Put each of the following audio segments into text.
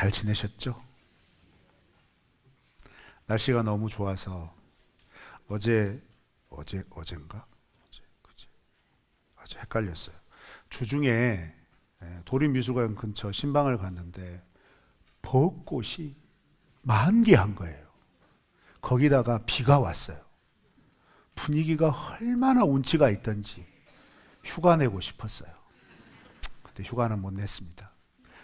잘 지내셨죠? 날씨가 너무 좋아서 어젠가? 어제 헷갈렸어요. 주중에 도림미술관 근처 신방을 갔는데 벚꽃이 만개한 거예요. 거기다가 비가 왔어요. 분위기가 얼마나 운치가 있던지 휴가 내고 싶었어요. 근데 휴가는 못 냈습니다.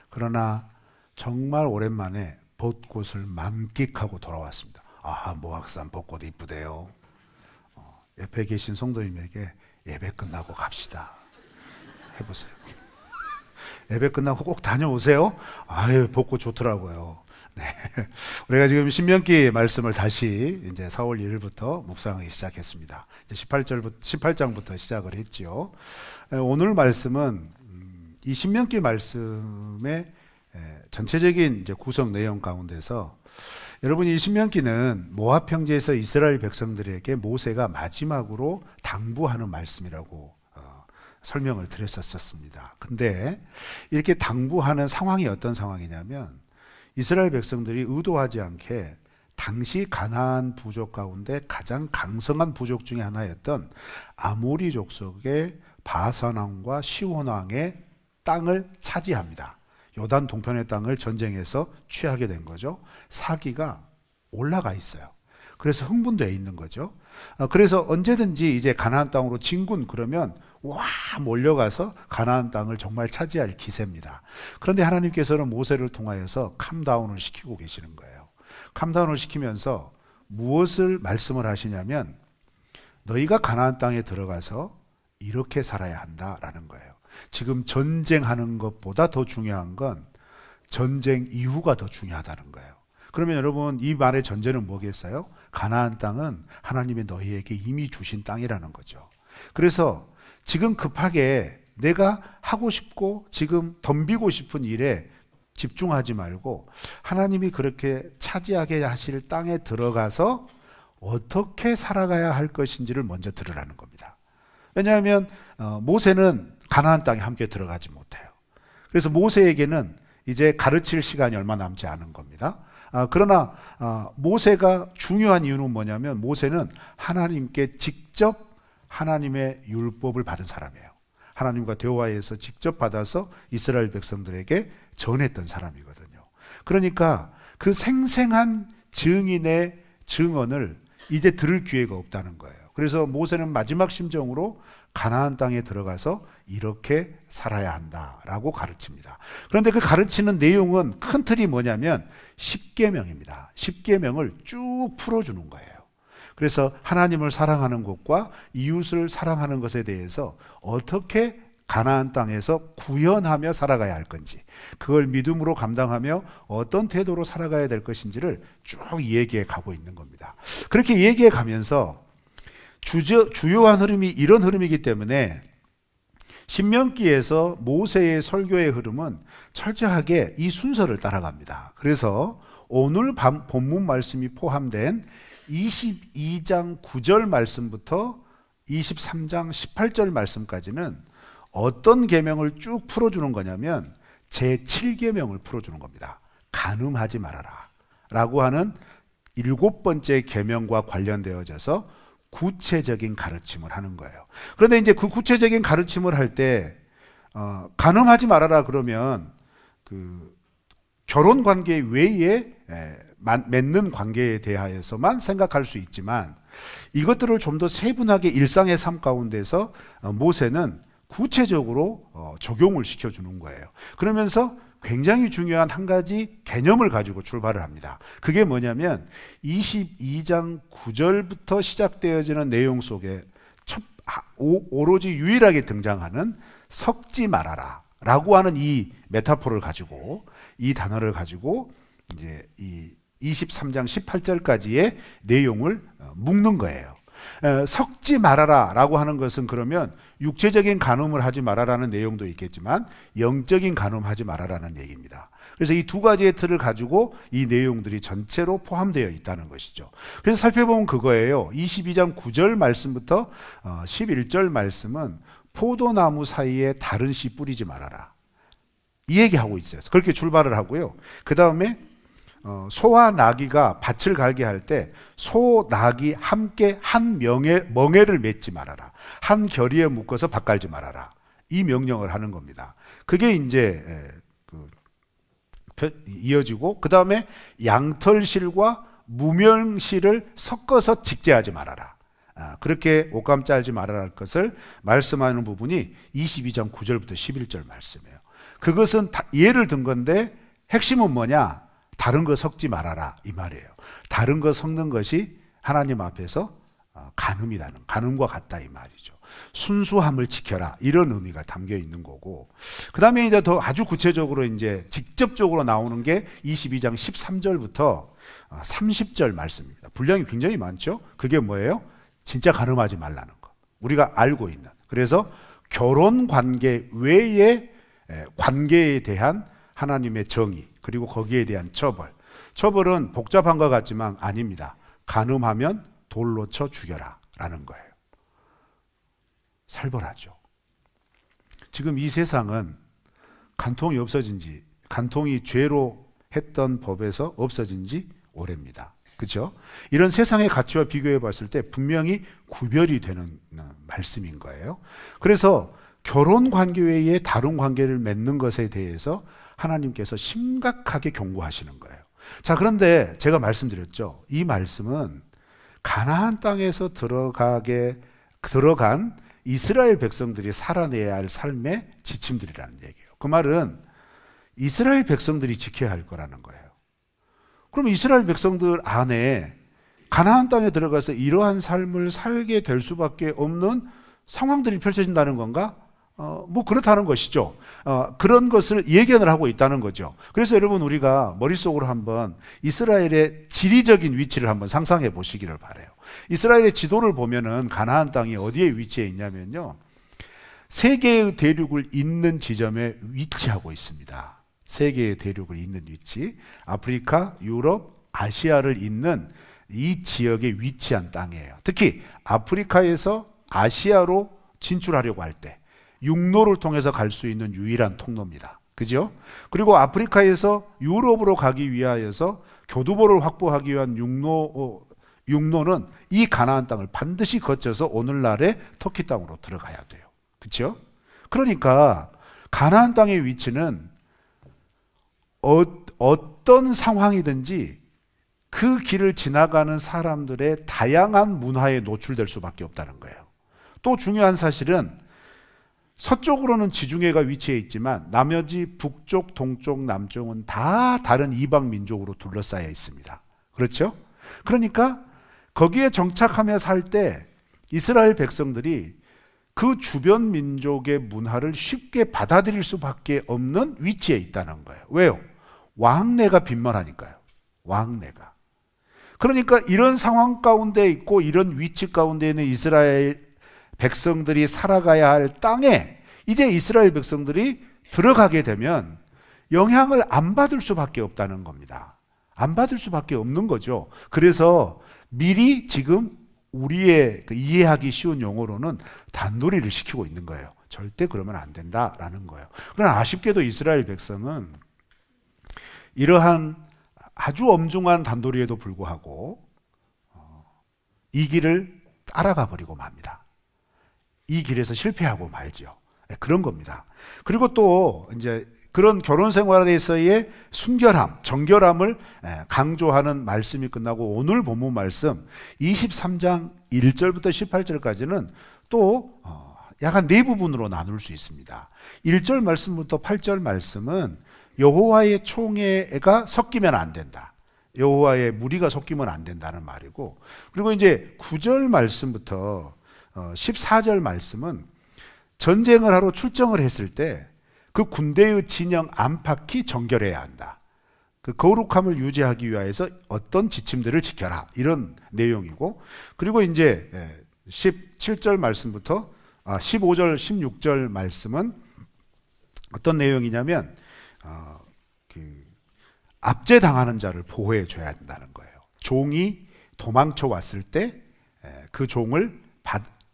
그러나 정말 오랜만에 벚꽃을 만끽하고 돌아왔습니다. 아, 모악산 벚꽃 이쁘대요. 옆에 계신 성도님에게 예배 끝나고 갑시다 해보세요. 예배 끝나고 꼭 다녀오세요. 아유, 벚꽃 좋더라고요. 네. 우리가 지금 신명기 말씀을 다시 이제 4월 1일부터 묵상하기 시작했습니다. 이제 18장부터 시작을 했지요. 오늘 말씀은 이 신명기 말씀의 전체적인 이제 구성 내용 가운데서 여러분, 이 신명기는 모압 평지에서 이스라엘 백성들에게 모세가 마지막으로 당부하는 말씀이라고 설명을 드렸었습니다. 근데 이렇게 당부하는 상황이 어떤 상황이냐면 이스라엘 백성들이 의도하지 않게 당시 가나안 부족 가운데 가장 강성한 부족 중에 하나였던 아모리 족속의 바산 왕과 시온 왕의 땅을 차지합니다. 요단 동편의 땅을 전쟁에서 취하게 된 거죠. 사기가 올라가 있어요. 그래서 흥분되어 있는 거죠. 그래서 언제든지 이제 가나안 땅으로 진군 그러면 와 몰려가서 가나안 땅을 정말 차지할 기세입니다. 그런데 하나님께서는 모세를 통하여서 캄다운을 시키고 계시는 거예요. 캄다운을 시키면서 무엇을 말씀을 하시냐면 너희가 가나안 땅에 들어가서 이렇게 살아야 한다라는 거예요. 지금 전쟁하는 것보다 더 중요한 건 전쟁 이후가 더 중요하다는 거예요. 그러면 여러분, 이 말의 전제는 뭐겠어요? 가나안 땅은 하나님이 너희에게 이미 주신 땅이라는 거죠. 그래서 지금 급하게 내가 하고 싶고 지금 덤비고 싶은 일에 집중하지 말고 하나님이 그렇게 차지하게 하실 땅에 들어가서 어떻게 살아가야 할 것인지를 먼저 들으라는 겁니다. 왜냐하면 모세는 가나안 땅에 함께 들어가지 못해요. 그래서 모세에게는 이제 가르칠 시간이 얼마 남지 않은 겁니다. 그러나 모세가 중요한 이유는 뭐냐면 모세는 하나님께 직접 하나님의 율법을 받은 사람이에요. 하나님과 대화해서 직접 받아서 이스라엘 백성들에게 전했던 사람이거든요. 그러니까 그 생생한 증인의 증언을 이제 들을 기회가 없다는 거예요. 그래서 모세는 마지막 심정으로 가나안 땅에 들어가서 이렇게 살아야 한다라고 가르칩니다. 그런데 그 가르치는 내용은 큰 틀이 뭐냐면 10계명입니다. 10계명을 쭉 풀어주는 거예요. 그래서 하나님을 사랑하는 것과 이웃을 사랑하는 것에 대해서 어떻게 가나안 땅에서 구현하며 살아가야 할 건지, 그걸 믿음으로 감당하며 어떤 태도로 살아가야 될 것인지를 쭉 얘기해 가고 있는 겁니다. 그렇게 얘기해 가면서 주요한 흐름이 이런 흐름이기 때문에 신명기에서 모세의 설교의 흐름은 철저하게 이 순서를 따라갑니다. 그래서 오늘 본문 말씀이 포함된 22장 9절 말씀부터 23장 18절 말씀까지는 어떤 계명을 쭉 풀어주는 거냐면 제7계명을 풀어주는 겁니다. 간음하지 말아라 라고 하는 7번째 계명과 관련되어져서 구체적인 가르침을 하는 거예요. 그런데 이제 그 구체적인 가르침을 할 때 간음하지 말아라 그러면 그 결혼 관계 외에 맺는 관계에 대하여서만 생각할 수 있지만 이것들을 좀 더 세분하게 일상의 삶 가운데서 모세는 구체적으로 적용을 시켜주는 거예요. 그러면서 굉장히 중요한 한 가지 개념을 가지고 출발을 합니다. 그게 뭐냐면 22장 9절부터 시작되어지는 내용 속에 오로지 유일하게 등장하는 섞지 말아라 라고 하는 이 메타포를 가지고, 이 단어를 가지고 이제 이 23장 18절까지의 내용을 묶는 거예요. 섞지 말아라 라고 하는 것은 그러면 육체적인 간음을 하지 말아라는 내용도 있겠지만 영적인 간음하지 말아라는 얘기입니다. 그래서 이 두 가지의 틀을 가지고 이 내용들이 전체로 포함되어 있다는 것이죠. 그래서 살펴보면 그거예요. 22장 9절 말씀부터 11절 말씀은 포도나무 사이에 다른 씨 뿌리지 말아라. 이 얘기하고 있어요. 그렇게 출발을 하고요. 그 다음에 소와 나귀가 밭을 갈게 할 때 소, 나귀 함께 한 멍에를 맺지 말아라. 한 결의에 묶어서 밭 갈지 말아라. 이 명령을 하는 겁니다. 그게 이제 이어지고, 그 다음에 양털실과 무명실을 섞어서 직제하지 말아라. 그렇게 옷감 짤지 말아라 할 것을 말씀하는 부분이 22장 9절부터 11절 말씀이에요. 그것은 예를 든 건데 핵심은 뭐냐? 다른 거 섞지 말아라 이 말이에요. 다른 거 섞는 것이 하나님 앞에서 간음이라는, 간음과 같다 이 말이죠. 순수함을 지켜라 이런 의미가 담겨 있는 거고, 그 다음에 이제 더 아주 구체적으로 이제 직접적으로 나오는 게 22장 13절부터 30절 말씀입니다. 분량이 굉장히 많죠. 그게 뭐예요? 진짜 간음하지 말라는 거. 우리가 알고 있는. 그래서 결혼 관계 외의 관계에 대한 하나님의 정의, 그리고 거기에 대한 처벌. 처벌은 복잡한 것 같지만 아닙니다. 간음하면 돌로 쳐 죽여라 라는 거예요. 살벌하죠. 지금 이 세상은 간통이 없어진 지, 간통이 죄로 했던 법에서 없어진 지 오래입니다. 그렇죠? 이런 세상의 가치와 비교해 봤을 때 분명히 구별이 되는 말씀인 거예요. 그래서 결혼 관계 외에 다른 관계를 맺는 것에 대해서 하나님께서 심각하게 경고하시는 거예요. 자, 그런데 제가 말씀드렸죠. 이 말씀은 가나안 땅에서 들어간 이스라엘 백성들이 살아내야 할 삶의 지침들이라는 얘기예요. 그 말은 이스라엘 백성들이 지켜야 할 거라는 거예요. 그럼 이스라엘 백성들 안에 가나안 땅에 들어가서 이러한 삶을 살게 될 수밖에 없는 상황들이 펼쳐진다는 건가? 뭐 그렇다는 것이죠. 그런 것을 예견을 하고 있다는 거죠. 그래서 여러분, 우리가 머릿속으로 한번 이스라엘의 지리적인 위치를 한번 상상해 보시기를 바라요. 이스라엘의 지도를 보면은 가나안 땅이 어디에 위치해 있냐면요, 세 개의 대륙을 잇는 지점에 위치하고 있습니다. 세 개의 대륙을 잇는 위치, 아프리카, 유럽, 아시아를 잇는 이 지역에 위치한 땅이에요. 특히 아프리카에서 아시아로 진출하려고 할 때 육로를 통해서 갈 수 있는 유일한 통로입니다. 그죠? 그리고 아프리카에서 유럽으로 가기 위하여서 교두보를 확보하기 위한 육로는 이 가나안 땅을 반드시 거쳐서 오늘날의 터키 땅으로 들어가야 돼요. 그렇죠? 그러니까 가나안 땅의 위치는 어떤 상황이든지 그 길을 지나가는 사람들의 다양한 문화에 노출될 수밖에 없다는 거예요. 또 중요한 사실은 서쪽으로는 지중해가 위치해 있지만 나머지 북쪽, 동쪽, 남쪽은 다 다른 이방 민족으로 둘러싸여 있습니다. 그렇죠? 그러니까 거기에 정착하며 살 때 이스라엘 백성들이 그 주변 민족의 문화를 쉽게 받아들일 수밖에 없는 위치에 있다는 거예요. 왜요? 왕래가 빈번하니까요. 왕래가. 그러니까 이런 상황 가운데 있고 이런 위치 가운데 있는 이스라엘 백성들이 살아가야 할 땅에 이제 이스라엘 백성들이 들어가게 되면 영향을 안 받을 수밖에 없다는 겁니다. 안 받을 수밖에 없는 거죠. 그래서 미리 지금 우리의 이해하기 쉬운 용어로는 단도리를 시키고 있는 거예요. 절대 그러면 안 된다라는 거예요. 그러나 아쉽게도 이스라엘 백성은 이러한 아주 엄중한 단도리에도 불구하고 이 길을 따라가 버리고 맙니다. 이 길에서 실패하고 말죠. 그런 겁니다. 그리고 또 이제 그런 결혼 생활에서의 순결함, 정결함을 강조하는 말씀이 끝나고 오늘 본문 말씀 23장 1절부터 18절까지는 또 약간 네 부분으로 나눌 수 있습니다. 1절 말씀부터 8절 말씀은 여호와의 총회가 섞이면 안 된다. 여호와의 무리가 섞이면 안 된다는 말이고, 그리고 이제 9절 말씀부터 14절 말씀은 전쟁을 하러 출정을 했을 때 그 군대의 진영 안팎이 정결해야 한다. 그 거룩함을 유지하기 위해서 어떤 지침들을 지켜라. 이런 내용이고, 그리고 이제 17절 말씀부터 15절, 16절 말씀은 어떤 내용이냐면 압제당하는 자를 보호해 줘야 된다는 거예요. 종이 도망쳐 왔을 때 그 종을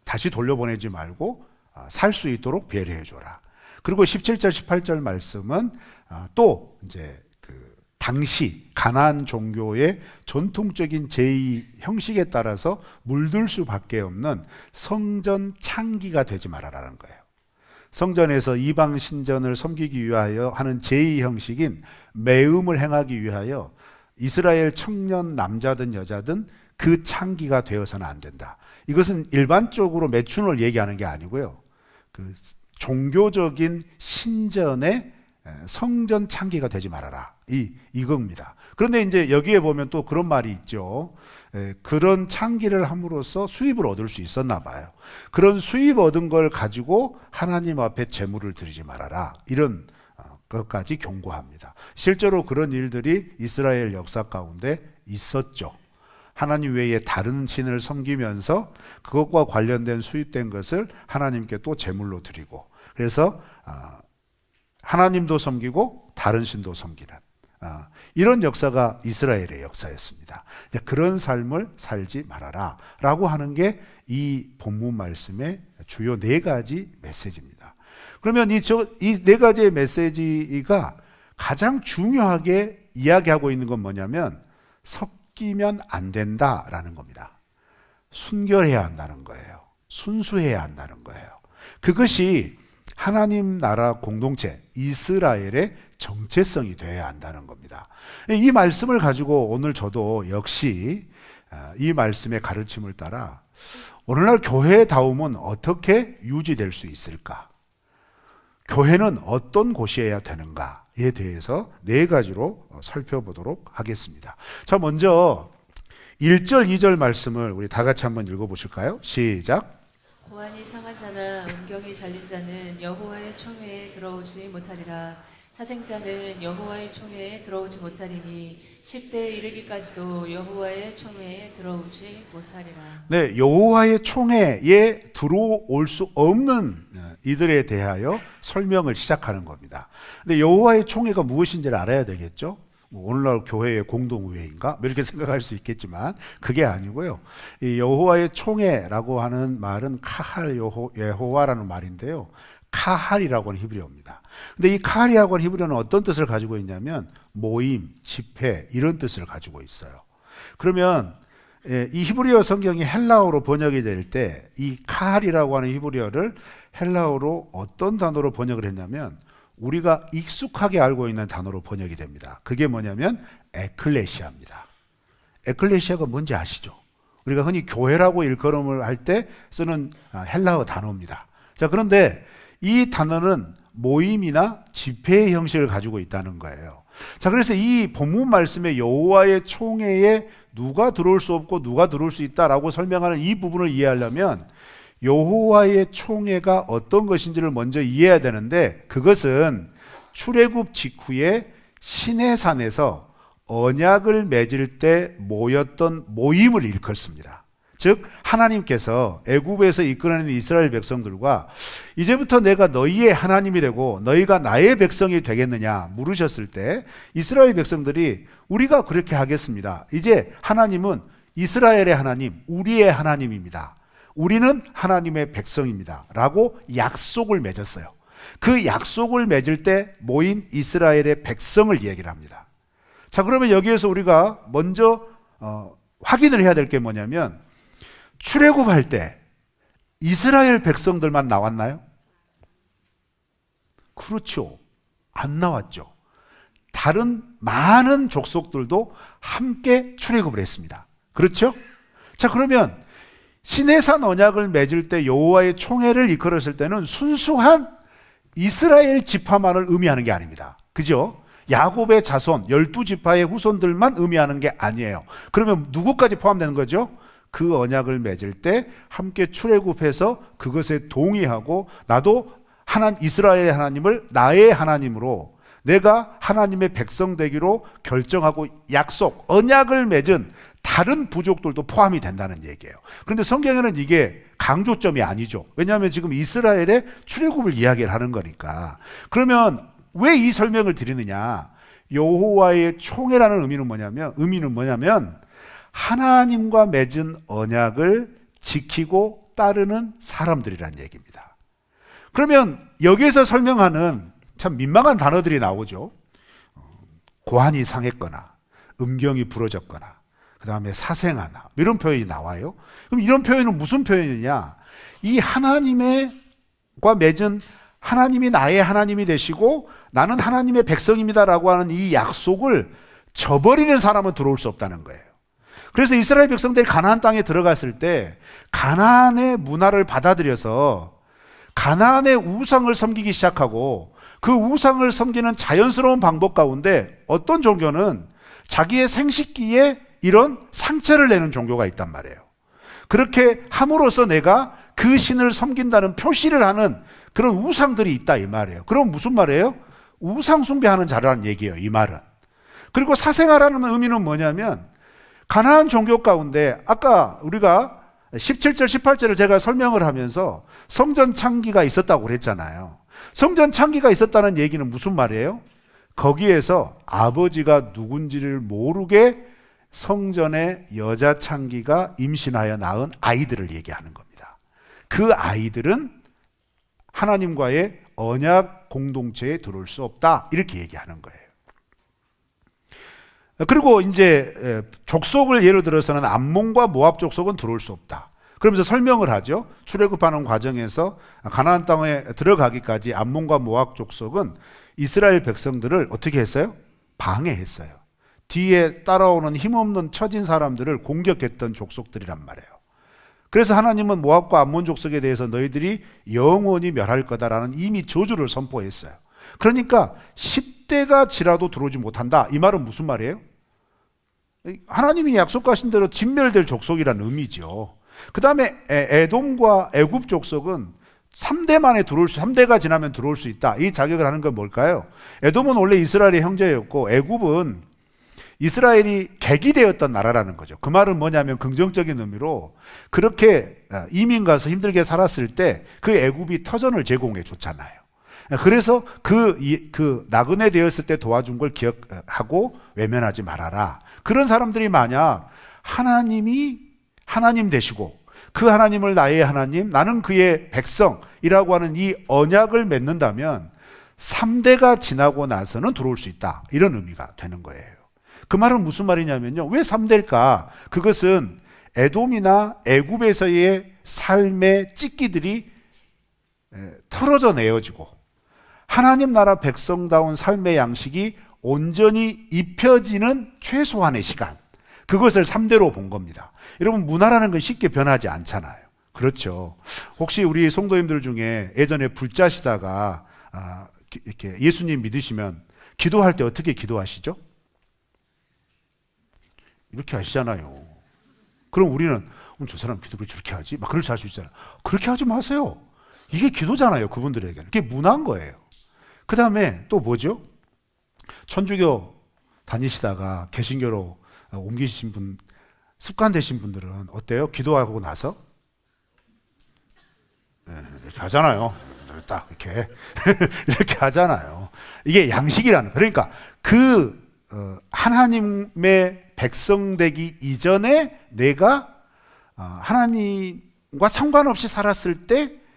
다시 돌려보내지 말고 살 수 있도록 배려해 줘라. 그리고 17절, 18절 말씀은 또 이제 당시 가나안 종교의 전통적인 제의 형식에 따라서 물들 수밖에 없는 성전 창기가 되지 말아라는 거예요. 성전에서 이방 신전을 섬기기 위하여 하는 제의 형식인 매음을 행하기 위하여 이스라엘 청년 남자든 여자든 그 창기가 되어서는 안 된다. 이것은 일반적으로 매춘을 얘기하는 게 아니고요. 종교적인 신전의 성전 창기가 되지 말아라. 이겁니다. 그런데 이제 여기에 보면 또 그런 말이 있죠. 그런 창기를 함으로써 수입을 얻을 수 있었나 봐요. 그런 수입 얻은 걸 가지고 하나님 앞에 제물을 드리지 말아라. 이런 것까지 경고합니다. 실제로 그런 일들이 이스라엘 역사 가운데 있었죠. 하나님 외에 다른 신을 섬기면서 그것과 관련된 수입된 것을 하나님께 또 제물로 드리고, 그래서 하나님도 섬기고 다른 신도 섬기는 이런 역사가 이스라엘의 역사였습니다. 그런 삶을 살지 말아라 라고 하는 게 이 본문 말씀의 주요 4가지 메시지입니다. 그러면 이 4가지의 메시지가 가장 중요하게 이야기하고 있는 건 뭐냐면 섞이면 안 된다라는 겁니다. 순결해야 한다는 거예요. 순수해야 한다는 거예요. 그것이 하나님 나라 공동체 이스라엘의 정체성이 되어야 한다는 겁니다. 이 말씀을 가지고 오늘 저도 역시 이 말씀의 가르침을 따라 오늘날 교회다움은 어떻게 유지될 수 있을까? 교회는 어떤 곳이어야 되는가에 대해서 4가지로 살펴보도록 하겠습니다. 자, 먼저 1절, 2절 말씀을 우리 다 같이 한번 읽어보실까요? 시작. 고안이 상한 자나 음경이 잘린 자는 여호와의 총회에 들어오지 못하리라. 사생자는 여호와의 총회에 들어오지 못하리니 10대에 이르기까지도 여호와의 총회에 들어오지 못하리라. 네, 여호와의 총회에 들어올 수 없는 이들에 대하여 설명을 시작하는 겁니다. 근데 여호와의 총회가 무엇인지를 알아야 되겠죠? 오늘날 교회의 공동의회인가? 이렇게 생각할 수 있겠지만 그게 아니고요. 이 여호와의 총회라고 하는 말은 카할 여호와라는 말인데요. 카할이라고 하는 히브리어입니다. 근데 이 카할이라고 하는 히브리어는 어떤 뜻을 가지고 있냐면 모임, 집회 이런 뜻을 가지고 있어요. 그러면 이 히브리어 성경이 헬라어로 번역이 될 때 이 카할이라고 하는 히브리어를 헬라어로 어떤 단어로 번역을 했냐면 우리가 익숙하게 알고 있는 단어로 번역이 됩니다. 그게 뭐냐면 에클레시아입니다. 에클레시아가 뭔지 아시죠? 우리가 흔히 교회라고 일컬음을 할 때 쓰는 헬라어 단어입니다. 자, 그런데 이 단어는 모임이나 집회의 형식을 가지고 있다는 거예요. 자, 그래서 이 본문 말씀에 여호와의 총회에 누가 들어올 수 없고 누가 들어올 수 있다라고 설명하는 이 부분을 이해하려면 여호와의 총회가 어떤 것인지를 먼저 이해해야 되는데 그것은 출애굽 직후에 시내산에서 언약을 맺을 때 모였던 모임을 일컫습니다. 즉 하나님께서 애굽에서 이끌어낸 이스라엘 백성들과 이제부터 내가 너희의 하나님이 되고 너희가 나의 백성이 되겠느냐 물으셨을 때 이스라엘 백성들이 우리가 그렇게 하겠습니다. 이제 하나님은 이스라엘의 하나님, 우리의 하나님입니다. 우리는 하나님의 백성입니다. 라고 약속을 맺었어요. 그 약속을 맺을 때 모인 이스라엘의 백성을 얘기를 합니다. 자, 그러면 여기에서 우리가 먼저 확인을 해야 될 게 뭐냐면 출애굽할 때 이스라엘 백성들만 나왔나요? 그렇죠. 안 나왔죠. 다른 많은 족속들도 함께 출애굽을 했습니다. 그렇죠? 자, 그러면 시내산 언약을 맺을 때 여호와의 총회를 이끌었을 때는 순수한 이스라엘 지파만을 의미하는 게 아닙니다. 그죠? 야곱의 자손 12지파의 후손들만 의미하는 게 아니에요. 그러면 누구까지 포함되는 거죠? 그 언약을 맺을 때 함께 출애굽해서 그것에 동의하고 나도 이스라엘의 하나님을 나의 하나님으로 내가 하나님의 백성 되기로 결정하고 약속, 언약을 맺은 다른 부족들도 포함이 된다는 얘기예요. 그런데 성경에는 이게 강조점이 아니죠. 왜냐하면 지금 이스라엘의 출애굽을 이야기를 하는 거니까. 그러면 왜 이 설명을 드리느냐? 여호와의 총회라는 의미는 뭐냐면 하나님과 맺은 언약을 지키고 따르는 사람들이란 얘기입니다. 그러면 여기에서 설명하는 참 민망한 단어들이 나오죠. 고환이 상했거나 음경이 부러졌거나 그 다음에 사생하나 이런 표현이 나와요. 그럼 이런 표현은 무슨 표현이냐? 이 하나님과 맺은 하나님이 나의 하나님이 되시고 나는 하나님의 백성입니다라고 하는 이 약속을 저버리는 사람은 들어올 수 없다는 거예요. 그래서 이스라엘 백성들이 가나안 땅에 들어갔을 때 가나안의 문화를 받아들여서 가나안의 우상을 섬기기 시작하고 그 우상을 섬기는 자연스러운 방법 가운데 어떤 종교는 자기의 생식기에 이런 상처를 내는 종교가 있단 말이에요. 그렇게 함으로써 내가 그 신을 섬긴다는 표시를 하는 그런 우상들이 있다 이 말이에요. 그럼 무슨 말이에요? 우상 숭배하는 자라는 얘기예요, 이 말은. 그리고 사생아라는 의미는 뭐냐면 가나안 종교 가운데 아까 우리가 17절 18절을 제가 설명을 하면서 성전 창기가 있었다고 그랬잖아요. 성전 창기가 있었다는 얘기는 무슨 말이에요? 거기에서 아버지가 누군지를 모르게 성전에 여자 창기가 임신하여 낳은 아이들을 얘기하는 겁니다. 그 아이들은 하나님과의 언약 공동체에 들어올 수 없다 이렇게 얘기하는 거예요. 그리고 이제 족속을 예로 들어서는 암몬과 모압 족속은 들어올 수 없다. 그러면서 설명을 하죠. 출애굽하는 과정에서 가나안 땅에 들어가기까지 암몬과 모압 족속은 이스라엘 백성들을 어떻게 했어요? 방해했어요. 뒤에 따라오는 힘없는 처진 사람들을 공격했던 족속들이란 말이에요. 그래서 하나님은 모압과 암몬 족속에 대해서 너희들이 영원히 멸할 거다라는 이미 저주를 선포했어요. 그러니까 10대가 지라도 들어오지 못한다. 이 말은 무슨 말이에요? 하나님이 약속하신 대로 진멸될 족속이라는 의미죠. 그 다음에 에돔과 애굽 족속은 3대가 지나면 들어올 수 있다. 이 자격을 하는 건 뭘까요? 에돔은 원래 이스라엘의 형제였고 애굽은 이스라엘이 객이 되었던 나라라는 거죠. 그 말은 뭐냐면 긍정적인 의미로 그렇게 이민 가서 힘들게 살았을 때 그 애굽이 터전을 제공해 줬잖아요. 그래서 그 나그네 되었을 때 도와준 걸 기억하고 외면하지 말아라. 그런 사람들이 만약 하나님이 하나님 되시고 그 하나님을 나의 하나님, 나는 그의 백성이라고 하는 이 언약을 맺는다면 3대가 지나고 나서는 들어올 수 있다. 이런 의미가 되는 거예요. 그 말은 무슨 말이냐면요. 왜 3대일까? 그것은 에돔이나 애굽에서의 삶의 찢기들이 털어져 내어지고 하나님 나라 백성다운 삶의 양식이 온전히 입혀지는 최소한의 시간, 그것을 3대로 본 겁니다. 여러분, 문화라는 건 쉽게 변하지 않잖아요. 그렇죠. 혹시 우리 성도님들 중에 예전에 불자시다가 이렇게 예수님 믿으시면 기도할 때 어떻게 기도하시죠? 이렇게 하시잖아요. 그럼 우리는 저 사람 기도를 저렇게 하지? 막 그렇게 할 수 있잖아요. 그렇게 하지 마세요. 이게 기도잖아요, 그분들에게는. 그게 문화인 거예요. 그 다음에 또 뭐죠? 천주교 다니시다가 개신교로 옮기신 분, 습관 되신 분들은 어때요? 기도하고 나서? 이렇게 하잖아요. 딱 이렇게. 이렇게 하잖아요. 이게 양식이라는, 그러니까 하나님의 백성 되기 이전에 내가 하나님과 상관없이 살았을 때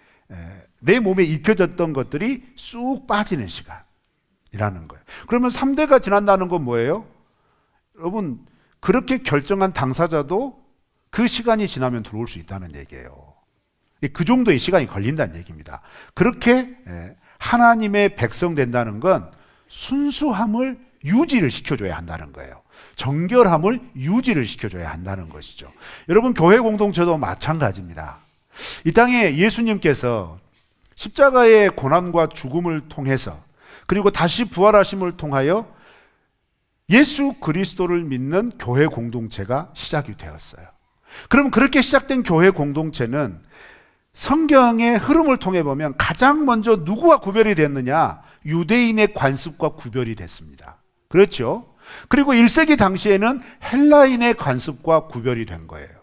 내 몸에 입혀졌던 것들이 쑥 빠지는 시간이라는 거예요. 그러면 3대가 지난다는 건 뭐예요? 여러분, 그렇게 결정한 당사자도 그 시간이 지나면 들어올 수 있다는 얘기예요. 그 정도의 시간이 걸린다는 얘기입니다. 그렇게 하나님의 백성 된다는 건 순수함을 유지를 시켜줘야 한다는 거예요. 정결함을 유지를 시켜줘야 한다는 것이죠. 여러분, 교회 공동체도 마찬가지입니다. 이 땅에 예수님께서 십자가의 고난과 죽음을 통해서 그리고 다시 부활하심을 통하여 예수 그리스도를 믿는 교회 공동체가 시작이 되었어요. 그럼 그렇게 시작된 교회 공동체는 성경의 흐름을 통해 보면 가장 먼저 누구와 구별이 됐느냐? 유대인의 관습과 구별이 됐습니다. 그렇죠? 그리고 1세기 당시에는 헬라인의 관습과 구별이 된 거예요.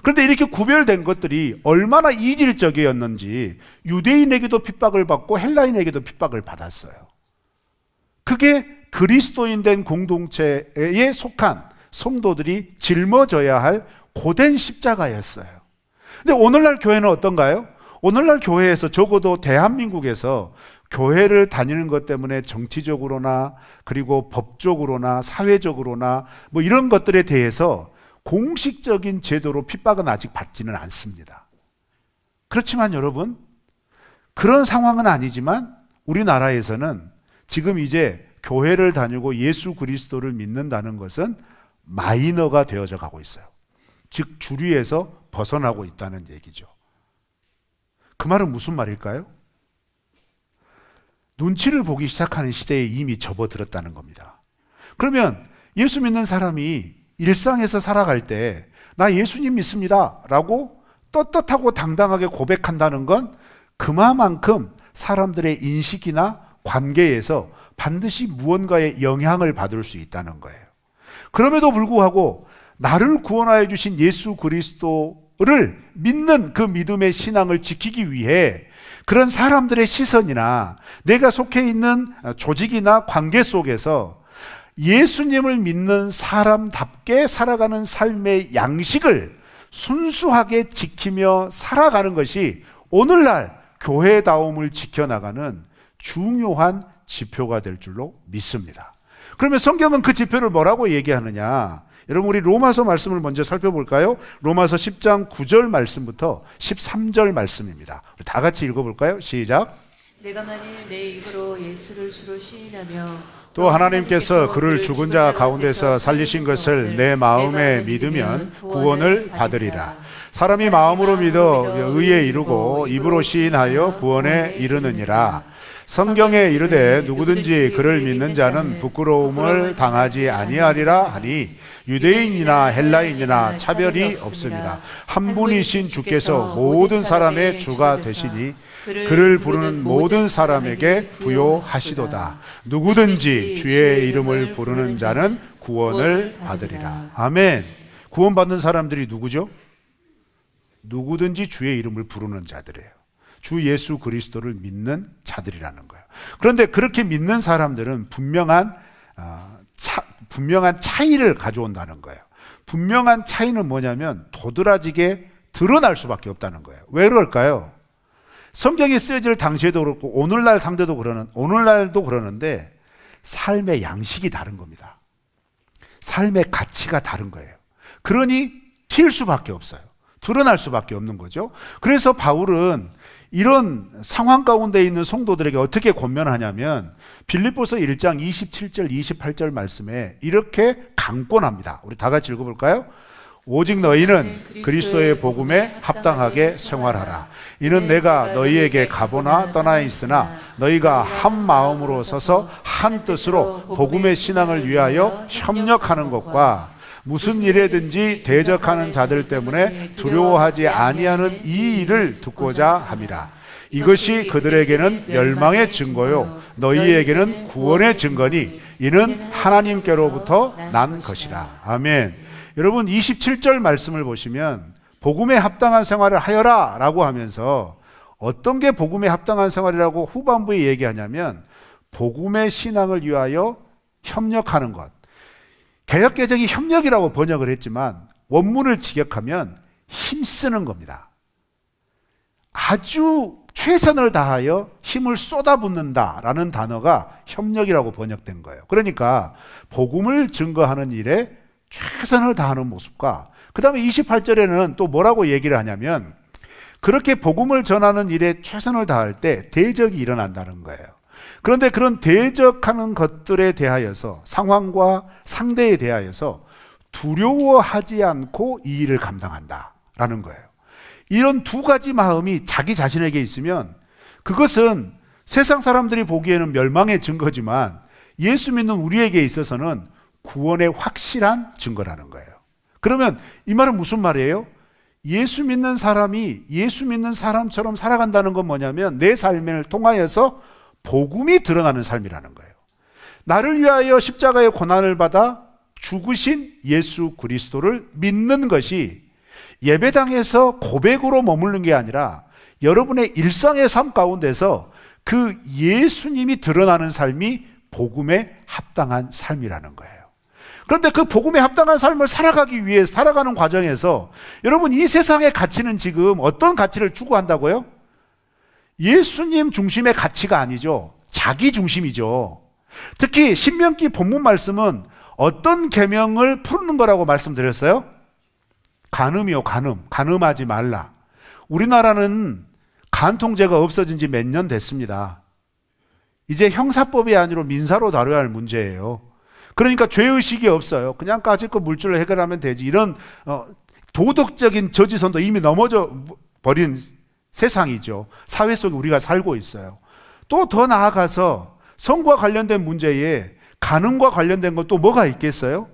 그런데 이렇게 구별된 것들이 얼마나 이질적이었는지 유대인에게도 핍박을 받고 헬라인에게도 핍박을 받았어요. 그게 그리스도인 된 공동체에 속한 성도들이 짊어져야 할 고된 십자가였어요. 근데 오늘날 교회는 어떤가요? 오늘날 교회에서 적어도 대한민국에서 교회를 다니는 것 때문에 정치적으로나 그리고 법적으로나 사회적으로나 뭐 이런 것들에 대해서 공식적인 제도로 핍박은 아직 받지는 않습니다. 그렇지만 여러분, 그런 상황은 아니지만 우리나라에서는 지금 이제 교회를 다니고 예수 그리스도를 믿는다는 것은 마이너가 되어져 가고 있어요. 즉 주류에서 벗어나고 있다는 얘기죠. 그 말은 무슨 말일까요? 눈치를 보기 시작하는 시대에 이미 접어들었다는 겁니다. 그러면 예수 믿는 사람이 일상에서 살아갈 때 나 예수님 믿습니다 라고 떳떳하고 당당하게 고백한다는 건 그만큼 사람들의 인식이나 관계에서 반드시 무언가의 영향을 받을 수 있다는 거예요. 그럼에도 불구하고 나를 구원하여 주신 예수 그리스도를 믿는 그 믿음의 신앙을 지키기 위해 그런 사람들의 시선이나 내가 속해 있는 조직이나 관계 속에서 예수님을 믿는 사람답게 살아가는 삶의 양식을 순수하게 지키며 살아가는 것이 오늘날 교회다움을 지켜나가는 중요한 지표가 될 줄로 믿습니다. 그러면 성경은 그 지표를 뭐라고 얘기하느냐? 여러분 우리 로마서 말씀을 먼저 살펴볼까요? 로마서 10장 9절 말씀부터 13절 말씀입니다. 우리 다 같이 읽어볼까요? 시작. 내가 만일 내 입으로 예수를 주로 시인하며 또 하나님께서 그를 죽은 자 가운데서 살리신 것을 내 마음에 믿으면 구원을 받으리라. 사람이 마음으로 믿어 의에 이르고 입으로 시인하여 구원에 이르느니라. 성경에 이르되 누구든지 그를 믿는 자는 부끄러움을 당하지 아니하리라 하니 유대인이나 헬라인이나 차별이 없습니다. 한 분이신 주께서 모든 사람의 주가 되시니 그를 부르는 모든 사람에게 부요하시도다. 누구든지 주의 이름을 부르는 자는 구원을 받으리라. 아멘. 구원받는 사람들이 누구죠? 누구든지 주의 이름을 부르는 자들이에요. 주 예수 그리스도를 믿는 자들이라는 거예요. 그런데 그렇게 믿는 사람들은 분명한 차이를 가져온다는 거예요. 분명한 차이는 뭐냐면 도드라지게 드러날 수밖에 없다는 거예요. 왜 그럴까요? 성경이 쓰여질 당시에도 그렇고 오늘날도 그러는데 삶의 양식이 다른 겁니다. 삶의 가치가 다른 거예요. 그러니 튈 수밖에 없어요. 드러날 수밖에 없는 거죠. 그래서 바울은 이런 상황 가운데 있는 성도들에게 어떻게 권면하냐면 빌립보서 1장 27절 28절 말씀에 이렇게 강권합니다. 우리 다 같이 읽어볼까요? 오직 너희는 그리스도의 복음에 합당하게 생활하라. 이는 내가 너희에게 가보나 떠나 있으나 너희가 한 마음으로 서서 한 뜻으로 복음의 신앙을 위하여 협력하는 것과 무슨 일에든지 대적하는 자들 때문에 두려워하지 아니하는 이 일을 듣고자 함이라. 이것이 그들에게는 멸망의 증거요 너희에게는 구원의 증거니 이는 하나님께로부터 난 것이라. 아멘. 여러분 27절 말씀을 보시면 복음에 합당한 생활을 하여라 라고 하면서 어떤 게 복음에 합당한 생활이라고 후반부에 얘기하냐면 복음의 신앙을 위하여 협력하는 것. 개역개정이 협력이라고 번역을 했지만 원문을 직역하면 힘쓰는 겁니다. 아주 최선을 다하여 힘을 쏟아붓는다라는 단어가 협력이라고 번역된 거예요. 그러니까 복음을 증거하는 일에 최선을 다하는 모습과 그 다음에 28절에는 또 뭐라고 얘기를 하냐면 그렇게 복음을 전하는 일에 최선을 다할 때 대적이 일어난다는 거예요. 그런데 그런 대적하는 것들에 대하여서 상황과 상대에 대하여서 두려워하지 않고 이 일을 감당한다라는 거예요. 이런 두 가지 마음이 자기 자신에게 있으면 그것은 세상 사람들이 보기에는 멸망의 증거지만 예수 믿는 우리에게 있어서는 구원의 확실한 증거라는 거예요. 그러면 이 말은 무슨 말이에요? 예수 믿는 사람이 예수 믿는 사람처럼 살아간다는 건 뭐냐면 내 삶을 통하여서 복음이 드러나는 삶이라는 거예요. 나를 위하여 십자가의 고난을 받아 죽으신 예수 그리스도를 믿는 것이 예배당에서 고백으로 머무르는 게 아니라 여러분의 일상의 삶 가운데서 그 예수님이 드러나는 삶이 복음에 합당한 삶이라는 거예요. 그런데 그 복음에 합당한 삶을 살아가기 위해 살아가는 과정에서 여러분 이 세상의 가치는 지금 어떤 가치를 추구한다고요? 예수님 중심의 가치가 아니죠. 자기 중심이죠. 특히 신명기 본문 말씀은 어떤 계명을 푸는 거라고 말씀드렸어요? 간음이요, 간음. 간음하지 말라. 우리나라는 간통죄가 없어진 지 몇 년 됐습니다. 이제 형사법이 아니라 민사로 다뤄야 할 문제예요. 그러니까 죄의식이 없어요. 그냥 까짓 거 물질로 해결하면 되지. 이런 도덕적인 저지선도 이미 넘어져 버린 세상이죠. 사회 속에 우리가 살고 있어요. 또 더 나아가서 성과 관련된 문제에 간음과 관련된 건 또 뭐가 있겠어요?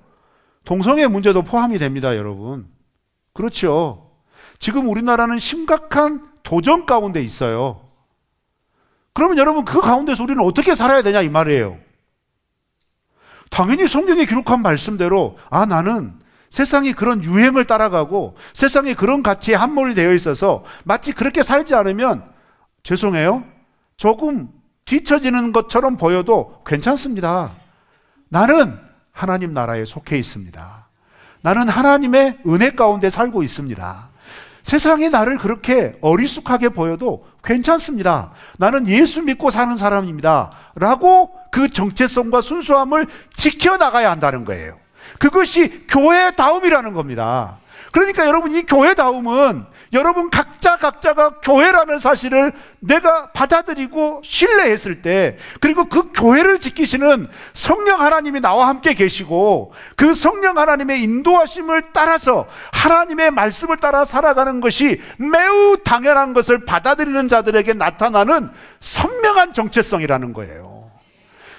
동성애 문제도 포함이 됩니다, 여러분. 그렇죠. 지금 우리나라는 심각한 도전 가운데 있어요. 그러면 여러분 그 가운데서 우리는 어떻게 살아야 되냐 이 말이에요. 당연히 성경에 기록한 말씀대로 나는 세상이 그런 유행을 따라가고 세상에 그런 가치에 함몰이 되어 있어서 마치 그렇게 살지 않으면 죄송해요. 조금 뒤처지는 것처럼 보여도 괜찮습니다. 나는 하나님 나라에 속해 있습니다. 나는 하나님의 은혜 가운데 살고 있습니다. 세상이 나를 그렇게 어리숙하게 보여도 괜찮습니다. 나는 예수 믿고 사는 사람입니다. 라고 그 정체성과 순수함을 지켜나가야 한다는 거예요. 그것이 교회다움이라는 겁니다. 그러니까 여러분 이 교회다움은 여러분 각자가 교회라는 사실을 내가 받아들이고 신뢰했을 때, 그리고 그 교회를 지키시는 성령 하나님이 나와 함께 계시고 그 성령 하나님의 인도하심을 따라서 하나님의 말씀을 따라 살아가는 것이 매우 당연한 것을 받아들이는 자들에게 나타나는 선명한 정체성이라는 거예요.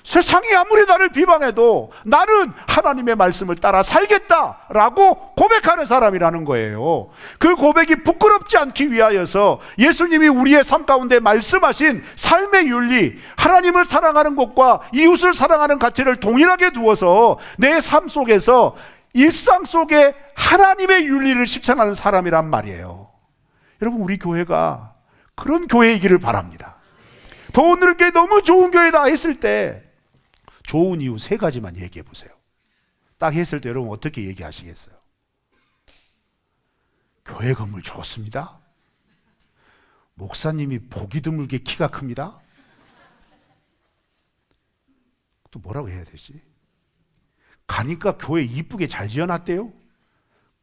세상이 아무리 나를 비방해도 나는 하나님의 말씀을 따라 살겠다라고 고백하는 사람이라는 거예요. 그 고백이 부끄럽지 않기 위하여서 예수님이 우리의 삶 가운데 말씀하신 삶의 윤리, 하나님을 사랑하는 것과 이웃을 사랑하는 가치를 동일하게 두어서 내 삶 속에서 일상 속에 하나님의 윤리를 실천하는 사람이란 말이에요. 여러분 우리 교회가 그런 교회이기를 바랍니다. 더 넓게 너무 좋은 교회다 했을 때 좋은 이유 3가지만 얘기해 보세요. 딱 했을 때 여러분 어떻게 얘기하시겠어요? 교회 건물 좋습니다. 목사님이 보기 드물게 키가 큽니다. 또 뭐라고 해야 되지? 가니까 교회 이쁘게 잘 지어놨대요.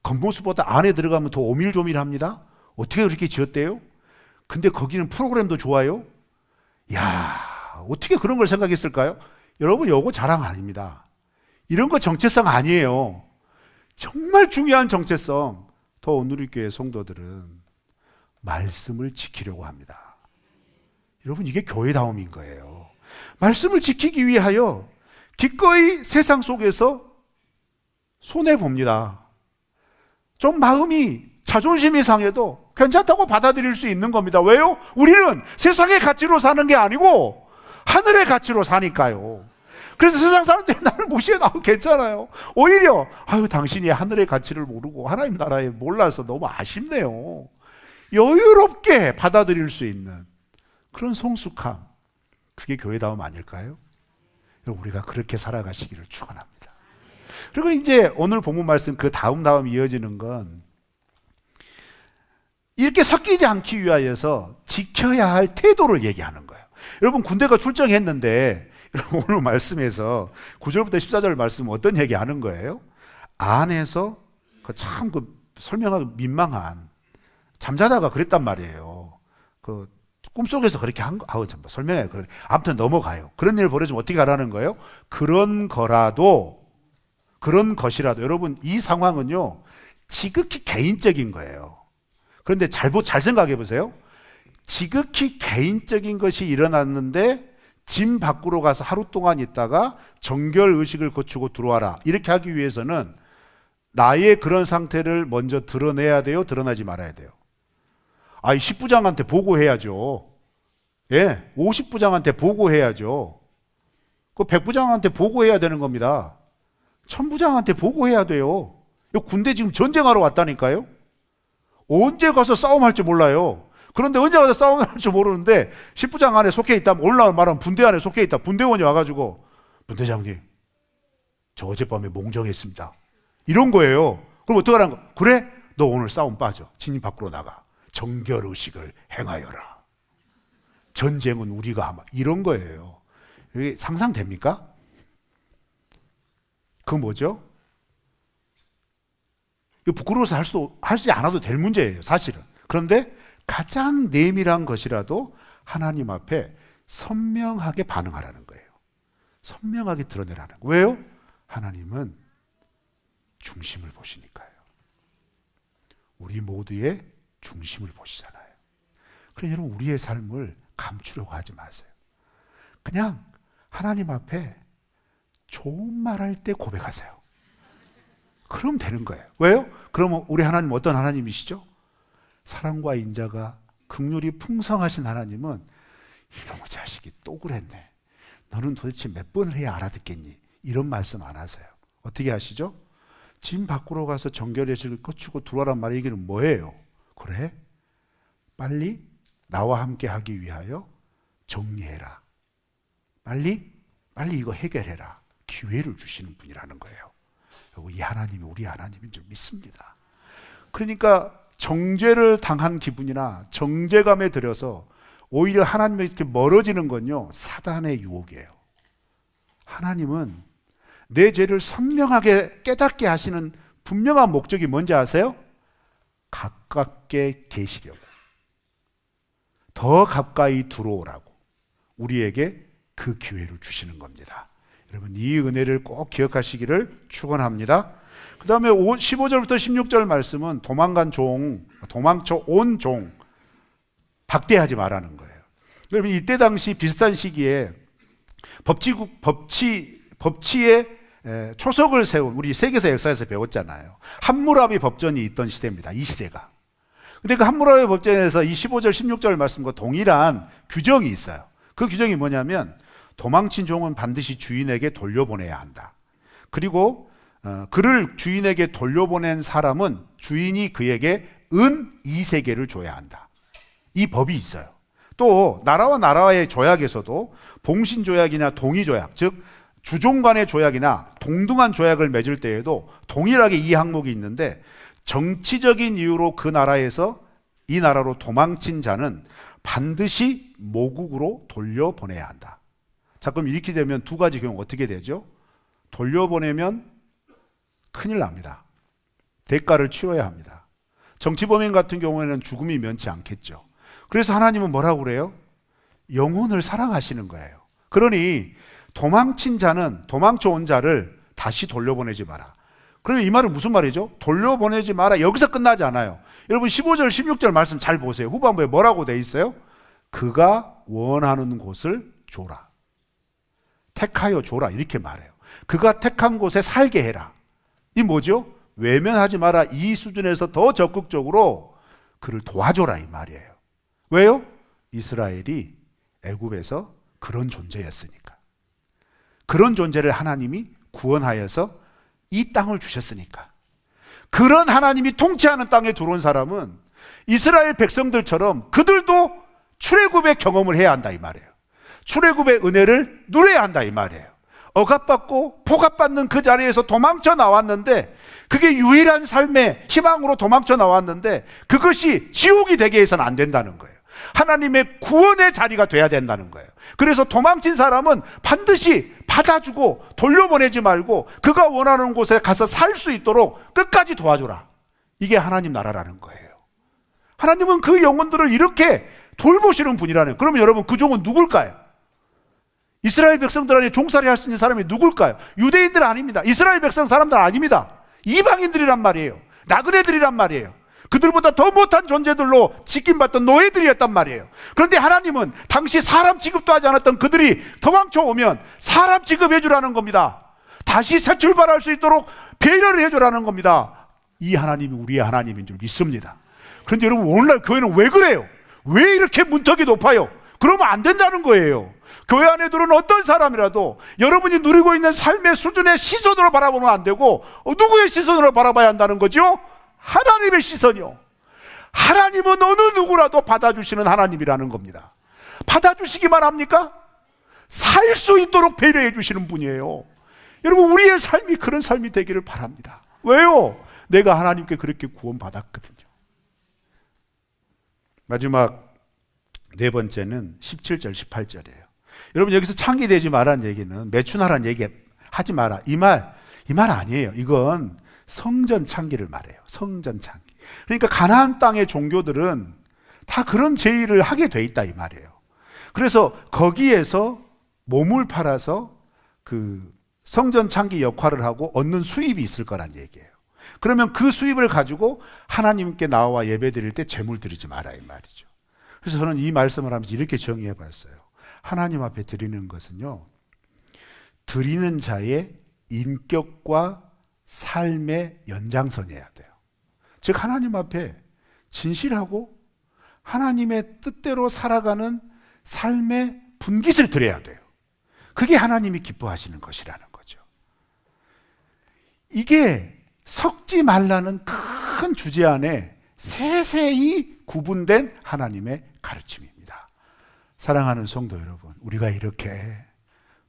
겉모습보다 안에 들어가면 더 오밀조밀합니다. 어떻게 그렇게 지었대요? 근데 거기는 프로그램도 좋아요. 야, 어떻게 그런 걸 생각했을까요? 여러분 요거 자랑 아닙니다. 이런 거 정체성 아니에요. 정말 중요한 정체성. 더 온누리교회 성도들은 말씀을 지키려고 합니다. 여러분 이게 교회다움인 거예요. 말씀을 지키기 위하여 기꺼이 세상 속에서 손해봅니다. 좀 마음이 자존심이 상해도 괜찮다고 받아들일 수 있는 겁니다. 왜요? 우리는 세상의 가치로 사는 게 아니고 하늘의 가치로 사니까요. 그래서 세상 사람들이 나를 무시해도 괜찮아요. 오히려 당신이 하늘의 가치를 모르고 하나님 나라에 몰라서 너무 아쉽네요. 여유롭게 받아들일 수 있는 그런 성숙함, 그게 교회다움 아닐까요? 우리가 그렇게 살아가시기를 축원합니다. 그리고 이제 오늘 본문 말씀 그 다음 이어지는 건 이렇게 섞이지 않기 위하여서 지켜야 할 태도를 얘기하는 거예요. 여러분 군대가 출정했는데 오늘 말씀에서 9절부터 14절 말씀 어떤 얘기하는 거예요? 안에서 참 설명하기 민망한, 잠자다가 그랬단 말이에요. 그 꿈속에서 그렇게 한 거, 설명해. 아무튼 넘어가요. 그런 일 벌어지면 어떻게 하라는 거예요? 그런 것이라도 여러분 이 상황은요 지극히 개인적인 거예요. 그런데 잘 생각해 보세요. 지극히 개인적인 것이 일어났는데 짐 밖으로 가서 하루 동안 있다가 정결 의식을 거치고 들어와라. 이렇게 하기 위해서는 나의 그런 상태를 먼저 드러내야 돼요? 드러나지 말아야 돼요? 10부장한테 보고해야죠. 예, 50부장한테 보고해야죠. 그 100부장한테 보고해야 되는 겁니다. 1000부장한테 보고해야 돼요. 군대 지금 전쟁하러 왔다니까요. 언제 가서 싸움할지 몰라요. 그런데 언제 가서 싸움할지 모르는데 10부장 안에 속해 있다면, 올라오는 말하면 분대 안에 속해 있다. 분대원이 와가지고 분대장님 저 어젯밤에 몽정했습니다. 이런 거예요. 그럼 어떡하라는 거? 그래? 너 오늘 싸움 빠져. 진입 밖으로 나가. 정결의식을 행하여라. 전쟁은 우리가 하마. 이런 거예요. 이게 상상됩니까? 그 뭐죠? 이거 부끄러워서 하지 않아도 될 문제예요, 사실은. 그런데 가장 내밀한 것이라도 하나님 앞에 선명하게 반응하라는 거예요. 선명하게 드러내라는 거예요. 왜요? 하나님은 중심을 보시니까요. 우리 모두의 중심을 보시잖아요. 그럼 여러분, 우리의 삶을 감추려고 하지 마세요. 그냥 하나님 앞에 좋은 말 할 때 고백하세요. 그럼 되는 거예요. 왜요? 그러면 우리 하나님 어떤 하나님이시죠? 사랑과 인자가 긍휼이 풍성하신 하나님은 이놈의 자식이 또 그랬네. 너는 도대체 몇 번을 해야 알아듣겠니? 이런 말씀 안 하세요. 어떻게 하시죠? 집 밖으로 가서 정결의식을 거치고 들어와란 말의 얘기는 뭐예요? 그래? 빨리 나와 함께 하기 위하여 정리해라. 빨리 이거 해결해라. 기회를 주시는 분이라는 거예요. 이 하나님이 우리 하나님인 줄 믿습니다. 그러니까 정죄를 당한 기분이나 정죄감에 들여서 오히려 하나님에게 이렇게 멀어지는 건요, 사단의 유혹이에요. 하나님은 내 죄를 선명하게 깨닫게 하시는 분명한 목적이 뭔지 아세요? 가깝게 계시려고, 더 가까이 들어오라고 우리에게 그 기회를 주시는 겁니다. 여러분, 이 은혜를 꼭 기억하시기를 축원합니다. 그 다음에 15절부터 16절 말씀은 도망쳐 온 종, 박대하지 말라는 거예요. 여러분, 이때 당시 비슷한 시기에 법치의 초석을 세운, 우리 세계사 역사에서 배웠잖아요. 함무라비 법전이 있던 시대입니다. 이 시대가. 근데 그 함무라비 법전에서 이 15절, 16절 말씀과 동일한 규정이 있어요. 그 규정이 뭐냐면, 도망친 종은 반드시 주인에게 돌려보내야 한다. 그리고 그를 주인에게 돌려보낸 사람은 주인이 그에게 은 2세겔을 줘야 한다. 이 법이 있어요. 또 나라와 나라의 조약에서도 봉신조약이나 동의조약, 즉 주종 간의 조약이나 동등한 조약을 맺을 때에도 동일하게 이 항목이 있는데, 정치적인 이유로 그 나라에서 이 나라로 도망친 자는 반드시 모국으로 돌려보내야 한다. 자, 그럼 이렇게 되면 두 가지 경우 어떻게 되죠? 돌려보내면 큰일 납니다. 대가를 치러야 합니다. 정치범인 같은 경우에는 죽음이 면치 않겠죠. 그래서 하나님은 뭐라고 그래요? 영혼을 사랑하시는 거예요. 그러니 도망친 자는, 도망쳐온 자를 다시 돌려보내지 마라. 그러면 이 말은 무슨 말이죠? 돌려보내지 마라. 여기서 끝나지 않아요. 여러분, 15절, 16절 말씀 잘 보세요. 후반부에 뭐라고 돼 있어요? 그가 원하는 곳을 줘라. 택하여 줘라. 이렇게 말해요. 그가 택한 곳에 살게 해라. 이 뭐죠? 외면하지 마라. 이 수준에서 더 적극적으로 그를 도와줘라. 이 말이에요. 왜요? 이스라엘이 애굽에서 그런 존재였으니까. 그런 존재를 하나님이 구원하여서 이 땅을 주셨으니까. 그런 하나님이 통치하는 땅에 들어온 사람은 이스라엘 백성들처럼 그들도 출애굽의 경험을 해야 한다 이 말이에요. 출애굽의 은혜를 누려야 한다 이 말이에요. 억압받고 포갑받는 그 자리에서 도망쳐 나왔는데, 그게 유일한 삶의 희망으로 도망쳐 나왔는데, 그것이 지옥이 되게 해서는 안 된다는 거예요. 하나님의 구원의 자리가 돼야 된다는 거예요. 그래서 도망친 사람은 반드시 받아주고 돌려보내지 말고 그가 원하는 곳에 가서 살 수 있도록 끝까지 도와줘라. 이게 하나님 나라라는 거예요. 하나님은 그 영혼들을 이렇게 돌보시는 분이라는. 그러면 여러분, 그 종은 누굴까요? 이스라엘 백성들 안에 종살이 할 수 있는 사람이 누굴까요? 유대인들 아닙니다. 이스라엘 백성 사람들 아닙니다. 이방인들이란 말이에요. 나그네들이란 말이에요. 그들보다 더 못한 존재들로 지킴받던 노예들이었단 말이에요. 그런데 하나님은 당시 사람 취급도 하지 않았던 그들이 도망쳐 오면 사람 취급해 주라는 겁니다. 다시 새 출발할 수 있도록 배려를 해 주라는 겁니다. 이 하나님이 우리의 하나님인 줄 믿습니다. 그런데 여러분, 오늘날 교회는 왜 그래요? 왜 이렇게 문턱이 높아요? 그러면 안 된다는 거예요. 교회 안에 들어온 어떤 사람이라도 여러분이 누리고 있는 삶의 수준의 시선으로 바라보면 안 되고, 누구의 시선으로 바라봐야 한다는 거죠? 하나님의 시선이요. 하나님은 어느 누구라도 받아주시는 하나님이라는 겁니다. 받아주시기만 합니까? 살 수 있도록 배려해 주시는 분이에요. 여러분, 우리의 삶이 그런 삶이 되기를 바랍니다. 왜요? 내가 하나님께 그렇게 구원받았거든요. 마지막 네 번째는 17절, 18절이에요. 여러분 여기서 창기되지 말라는 얘기는 매춘하라는 얘기 하지 마라. 이 말 아니에요. 이건 성전 창기를 말해요. 성전 창기. 그러니까 가나안 땅의 종교들은 다 그런 제의를 하게 돼 있다 이 말이에요. 그래서 거기에서 몸을 팔아서 그 성전 창기 역할을 하고 얻는 수입이 있을 거란 얘기예요. 그러면 그 수입을 가지고 하나님께 나와 예배 드릴 때 제물 드리지 마라 이 말이죠. 그래서 저는 이 말씀을 하면서 이렇게 정의해 봤어요. 하나님 앞에 드리는 것은요, 드리는 자의 인격과 삶의 연장선이어야 돼요. 즉 하나님 앞에 진실하고 하나님의 뜻대로 살아가는 삶의 분깃을 드려야 돼요. 그게 하나님이 기뻐하시는 것이라는 거죠. 이게 섞지 말라는 큰 주제 안에 세세히 구분된 하나님의 가르침입니다. 사랑하는 성도 여러분, 우리가 이렇게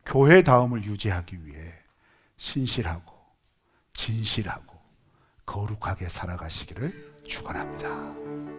교회다움을 유지하기 위해 신실하고 진실하고 거룩하게 살아가시기를 축원합니다.